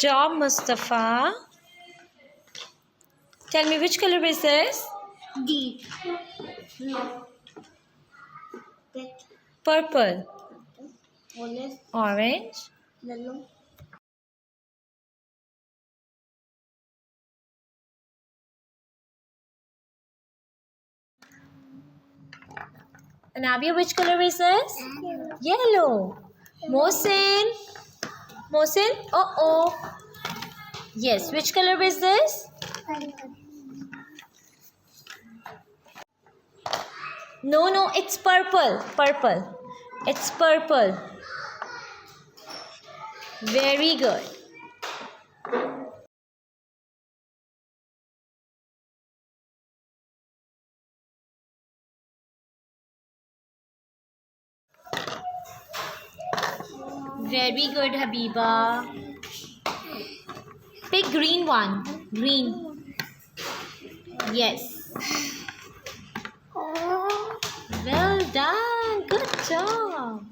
job, Mustafa. Tell me, which color is this? D. No. Purple. Orange. Yellow. Anabia, which color is this? Yellow. Mohsin. Mohsin? Oh. Yes, which color is this? No, it's purple. Purple. It's purple. Very good. Very good, Habiba. Pick green one. Green. Yes. Well done. Good job.